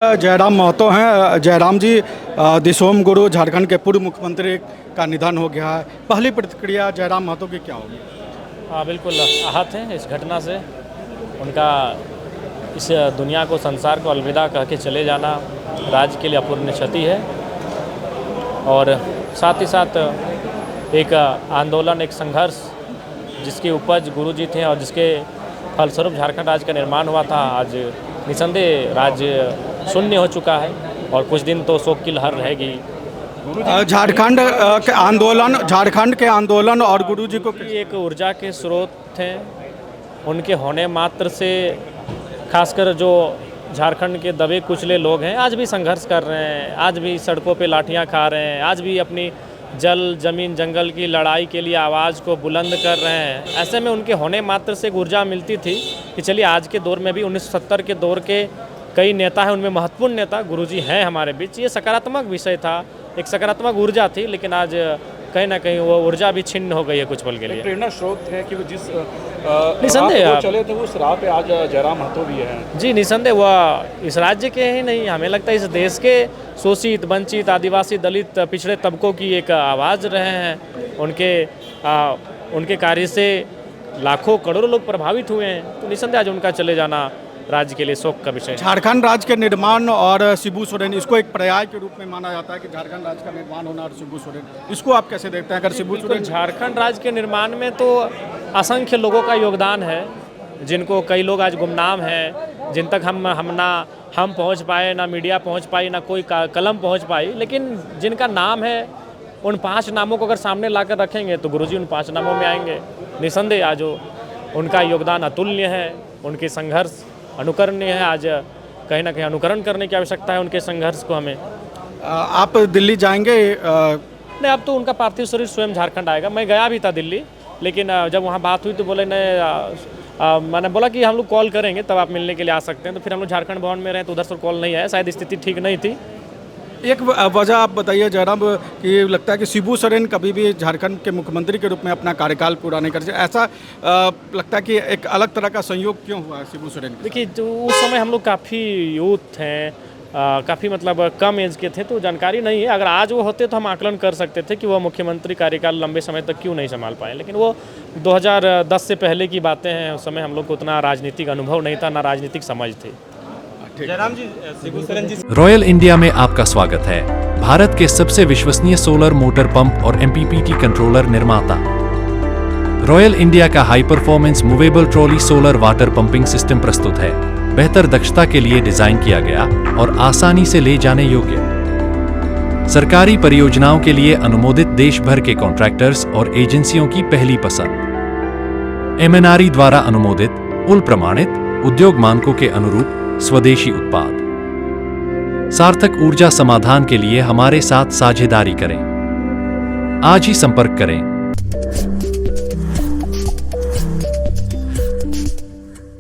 जयराम महतो हैं। जयराम जी, दिसोम गुरु झारखंड के पूर्व मुख्यमंत्री का निधन हो गया है। पहली प्रतिक्रिया जयराम महतो की क्या होगी? हाँ, बिल्कुल आहत हैं इस घटना से। उनका इस दुनिया को, संसार को अलविदा कह के चले जाना राज्य के लिए अपूर्णीय क्षति है। और साथ ही साथ एक आंदोलन, एक संघर्ष जिसकी उपज गुरुजी थे और जिसके फलस्वरूप झारखंड राज्य का निर्माण हुआ था, आज निसंदेह राज्य शून्य हो चुका है और कुछ दिन तो शोक की लहर रहेगी। झारखंड के आंदोलन और गुरुजी को एक ऊर्जा के स्रोत थे। उनके होने मात्र से खासकर जो झारखंड के दबे कुचले लोग हैं आज भी संघर्ष कर रहे हैं, आज भी सड़कों पे लाठियां खा रहे हैं, आज भी अपनी जल जमीन जंगल की लड़ाई के लिए आवाज़ को बुलंद कर रहे हैं। ऐसे में उनके होने मात्र से एक ऊर्जा मिलती थी कि चलिए आज के दौर में भी 1970 के दौर के कई नेता हैं, उनमें महत्वपूर्ण नेता गुरुजी हैं हमारे बीच। ये सकारात्मक विषय था, एक सकारात्मक ऊर्जा थी, लेकिन आज कहीं ना कहीं वो ऊर्जा भी छिन्न हो गई है कुछ पल के लिए। प्रेरणा स्रोत है कि वो जिस निसंदेह चले थे उस राह पे आज जयराम महतो भी हैं। जी निसंदेह, वह इस राज्य के ही नहीं, हमें लगता है इस देश के शोषित, वंचित, आदिवासी, दलित, पिछड़े तबकों की एक आवाज़ रहे हैं। उनके कार्य से लाखों करोड़ों लोग प्रभावित हुए हैं। तो निसंदेह आज उनका चले जाना राज्य के लिए शोक का विषय। झारखंड राज्य के निर्माण और शिबू सोरेन, इसको एक पर्याय के रूप में माना जाता है कि झारखंड राज्य का निर्माण होना और शिबू सोरेन, इसको आप कैसे देखते हैं? अगर शिबू सोरेन, झारखंड राज्य के निर्माण में तो असंख्य लोगों का योगदान है, जिनको कई लोग आज गुमनाम हैं, जिन तक हम पहुंच पाए, ना मीडिया पहुंच पाई, ना कोई कलम पहुंच पाई। लेकिन जिनका नाम है, उन 5 नामों को अगर सामने लाकर रखेंगे तो गुरुजी उन 5 नामों में आएंगे। निसंदेह आज उनका योगदान अतुल्य है, उनके संघर्ष अनुकरणीय है। आज कहीं ना कहीं अनुकरण करने की आवश्यकता है उनके संघर्ष को हमें। आप दिल्ली जाएंगे? नहीं, अब तो उनका पार्थिव शरीर स्वयं झारखंड आएगा। मैं गया भी था दिल्ली, लेकिन जब वहाँ बात हुई तो बोले मैंने बोला कि हम लोग कॉल करेंगे, तब आप मिलने के लिए आ सकते हैं। तो फिर हम लोग झारखंड भवन में रहे तो उधर से कॉल नहीं आया, शायद स्थिति ठीक नहीं थी। एक वजह आप बताइए जयराम, कि लगता है कि शिबू सोरेन कभी भी झारखंड के मुख्यमंत्री के रूप में अपना कार्यकाल पूरा नहीं कर सकते, ऐसा लगता है कि एक अलग तरह का संयोग क्यों हुआ शिबू सोरेन? देखिए, जो उस समय हम लोग काफ़ी यूथ हैं, काफ़ी मतलब कम एज के थे, तो जानकारी नहीं है। अगर आज वो होते तो हम आकलन कर सकते थे कि वो मुख्यमंत्री कार्यकाल लंबे समय तक क्यों नहीं संभाल पाए। लेकिन वो 2010 से पहले की बातें हैं, उस समय हम लोग को उतना राजनीतिक अनुभव नहीं था, ना राजनीतिक समझ थी। जयराम जी, शिबू सोरेन जी। रॉयल इंडिया में आपका स्वागत है। भारत के सबसे विश्वसनीय सोलर मोटर पंप और MPPT कंट्रोलर निर्माता। रॉयल इंडिया का high performance movable trolley solar water pumping system प्रस्तुत है। बेहतर दक्षता के लिए डिजाइन किया गया और आसानी से ले जाने योग्य। सरकारी परियोजनाओं के लिए अनुमोदित देश भर के कॉन्ट्रैक्टर्स और एजेंसियों की पहली पसंद। MNRE द्वारा अनुमोदित, उल प्रमाणित, उद्योग मानकों के अनुरूप स्वदेशी उत्पाद। सार्थक ऊर्जा समाधान के लिए हमारे साथ साझेदारी करें। आज ही संपर्क करें।